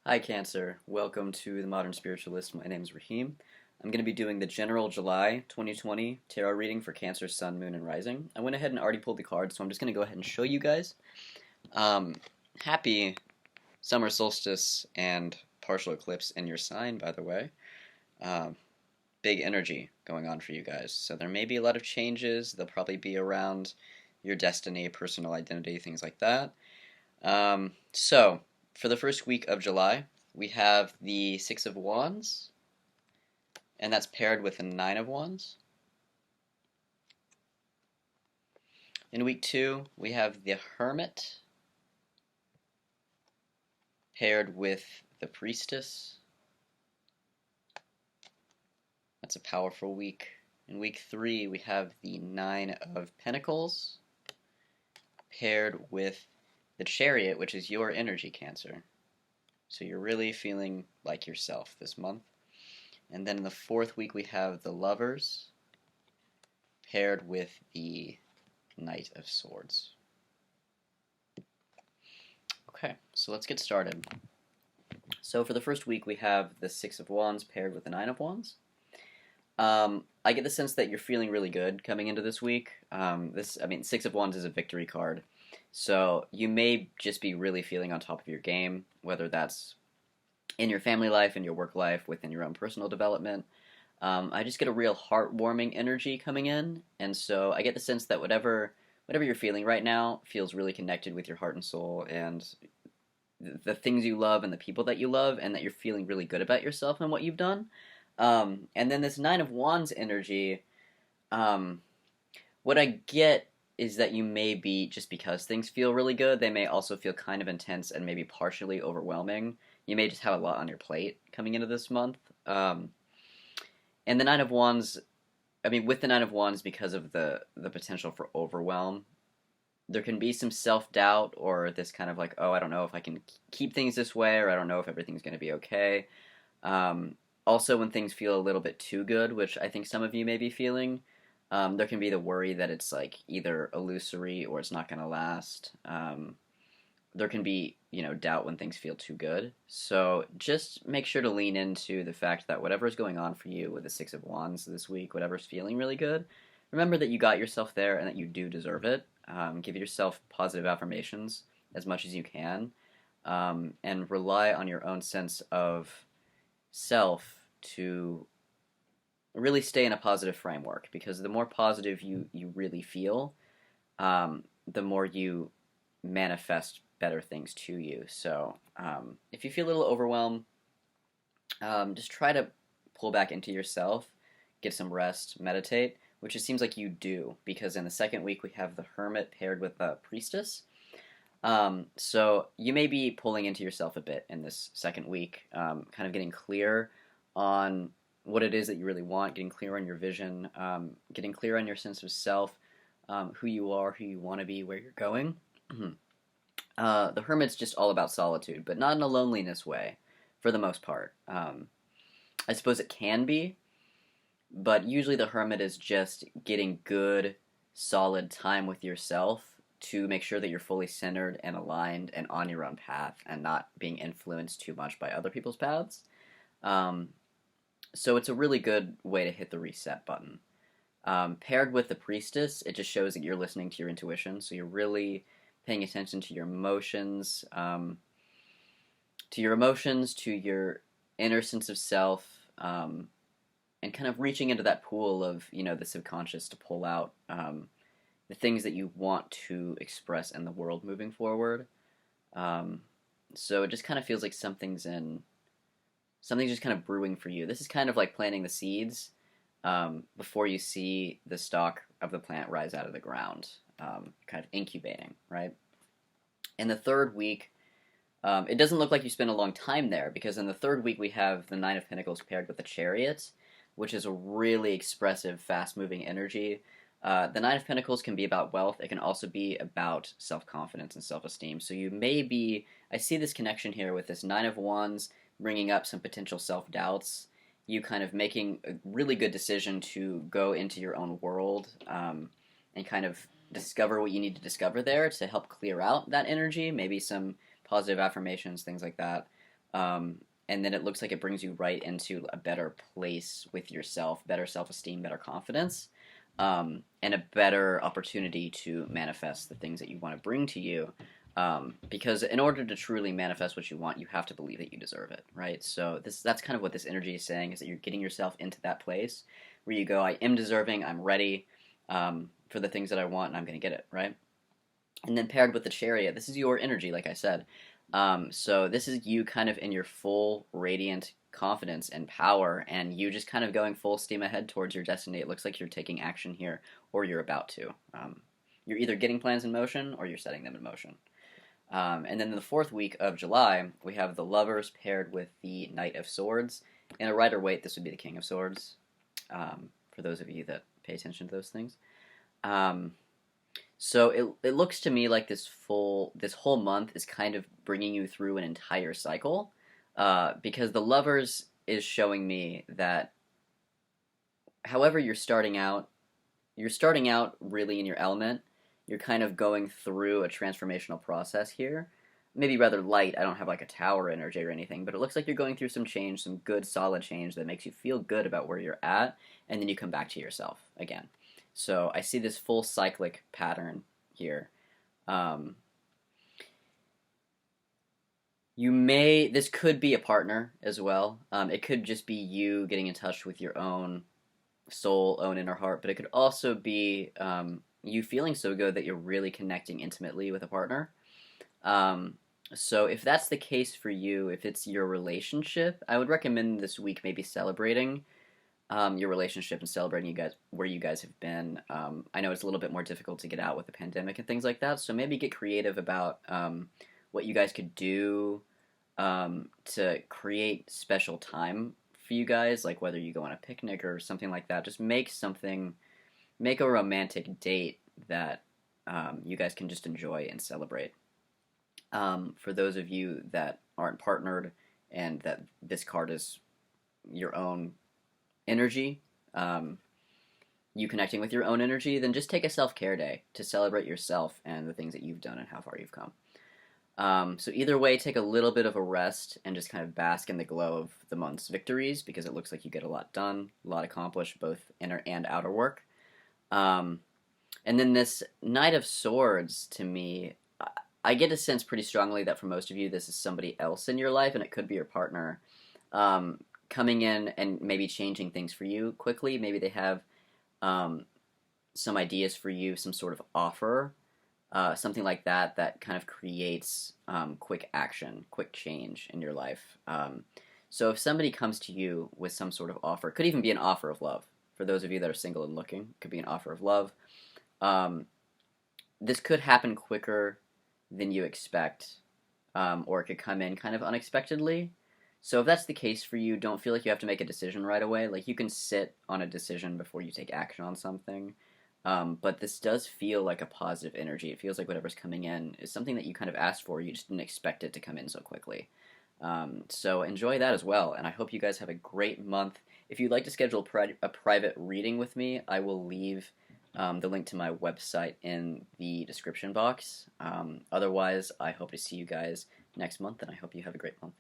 Hi Cancer, welcome to the Modern Spiritualist. My name is Raheem. I'm going to be doing the general July 2020 tarot reading for Cancer, Sun, Moon, and Rising. I went ahead and already pulled the cards, so I'm just going to go ahead and show you guys. Happy summer solstice and partial eclipse in your sign, by the way. Big energy going on for you guys. So there may be a lot of changes. They'll probably be around your destiny, personal identity, things like that. So for the first week of July, we have the Six of Wands, and that's paired with the Nine of Wands. In week 2, we have the Hermit, paired with the Priestess. That's a powerful week. In week 3, we have the Nine of Pentacles, paired with the Chariot, which is your energy, Cancer. So you're really feeling like yourself this month. And then in the 4th week, we have the Lovers, paired with the Knight of Swords. Okay, so let's get started. So for the first week, we have the Six of Wands paired with the Nine of Wands. I get the sense that you're feeling really good coming into this week. Six of Wands is a victory card. So you may just be really feeling on top of your game, whether that's in your family life, in your work life, within your own personal development. I just get a real heartwarming energy coming in, and so I get the sense that whatever you're feeling right now feels really connected with your heart and soul, and the things you love and the people that you love, and that you're feeling really good about yourself and what you've done. And then this Nine of Wands energy, what I get is that you may be, just because things feel really good, they may also feel kind of intense and maybe partially overwhelming. You may just have a lot on your plate coming into this month. And the Nine of Wands, with the Nine of Wands, because of the potential for overwhelm, there can be some self-doubt or this kind of like, oh, I don't know if I can keep things this way, or I don't know if everything's going to be okay. Also, when things feel a little bit too good, which I think some of you may be feeling, there can be the worry that it's like either illusory or it's not going to last. There can be, doubt when things feel too good. So just make sure to lean into the fact that whatever is going on for you with the Six of Wands this week, whatever's feeling really good, remember that you got yourself there and that you do deserve it. Give yourself positive affirmations as much as you can, and rely on your own sense of self to really stay in a positive framework, because the more positive you really feel, the more you manifest better things to you. So if you feel a little overwhelmed, just try to pull back into yourself, get some rest, meditate, which it seems like you do, because in the second week we have the Hermit paired with the Priestess. So you may be pulling into yourself a bit in this second week, kind of getting clear on what it is that you really want, getting clear on your vision, getting clear on your sense of self, who you are, who you want to be, where you're going. The Hermit's just all about solitude, but not in a loneliness way, for the most part. I suppose it can be, but usually the Hermit is just getting good, solid time with yourself to make sure that you're fully centered and aligned and on your own path and not being influenced too much by other people's paths. So it's a really good way to hit the reset button. Paired with the Priestess, it just shows that you're listening to your intuition, so you're really paying attention to your emotions, to your inner sense of self, and kind of reaching into that pool of, the subconscious to pull out the things that you want to express in the world moving forward. So it just kind of feels like something's just kind of brewing for you. This is kind of like planting the seeds before you see the stalk of the plant rise out of the ground, kind of incubating, right? In the third week, it doesn't look like you spent a long time there, because in the third week we have the Nine of Pentacles paired with the Chariot, which is a really expressive, fast-moving energy. The Nine of Pentacles can be about wealth. It can also be about self-confidence and self-esteem. So you may be, I see this connection here with this Nine of Wands bringing up some potential self-doubts, you kind of making a really good decision to go into your own world, and kind of discover what you need to discover there to help clear out that energy, maybe some positive affirmations, things like that. And then it looks like it brings you right into a better place with yourself, better self-esteem, better confidence, and a better opportunity to manifest the things that you want to bring to you. Because in order to truly manifest what you want, you have to believe that you deserve it, right? So that's kind of what this energy is saying, is that you're getting yourself into that place where you go, I am deserving, I'm ready for the things that I want, and I'm going to get it, right? And then paired with the chariot, this is your energy, like I said. So this is you kind of in your full radiant confidence and power, and you just kind of going full steam ahead towards your destiny. It looks like you're taking action here, or you're about to. You're either getting plans in motion, or you're setting them in motion. And then in the fourth week of July, we have the Lovers paired with the Knight of Swords. In a Rider-Waite, this would be the King of Swords, for those of you that pay attention to those things. So it looks to me like this whole month is kind of bringing you through an entire cycle, because the Lovers is showing me that however you're starting out really in your element. You're kind of going through a transformational process here. Maybe rather light. I don't have like a tower energy or anything, but it looks like you're going through some change, some good solid change that makes you feel good about where you're at, and then you come back to yourself again. So I see this full cyclic pattern here. This could be a partner as well. It could just be you getting in touch with your own soul, own inner heart, but it could also be you feeling so good that you're really connecting intimately with a partner. So if that's the case for you, if it's your relationship, I would recommend this week maybe celebrating your relationship and celebrating where you guys have been. I know it's a little bit more difficult to get out with the pandemic and things like that, so maybe get creative about what you guys could do to create special time for you guys, like whether you go on a picnic or something like that. Just make a romantic date that you guys can just enjoy and celebrate. For those of you that aren't partnered and that this card is your own energy, you connecting with your own energy, then just take a self-care day to celebrate yourself and the things that you've done and how far you've come. So either way, take a little bit of a rest and just kind of bask in the glow of the month's victories, because it looks like you get a lot done, a lot accomplished, both inner and outer work. And then this Knight of Swords, to me, I get a sense pretty strongly that for most of you, this is somebody else in your life, and it could be your partner, coming in and maybe changing things for you quickly. Maybe they have some ideas for you, some sort of offer, something like that kind of creates quick action, quick change in your life. So if somebody comes to you with some sort of offer, it could even be an offer of love. For those of you that are single and looking, it could be an offer of love. This could happen quicker than you expect, or it could come in kind of unexpectedly. So if that's the case for you, don't feel like you have to make a decision right away. Like, you can sit on a decision before you take action on something. But this does feel like a positive energy. It feels like whatever's coming in is something that you kind of asked for. You just didn't expect it to come in so quickly. So enjoy that as well, and I hope you guys have a great month. If you'd like to schedule a private reading with me, I will leave the link to my website in the description box. Otherwise, I hope to see you guys next month, and I hope you have a great month.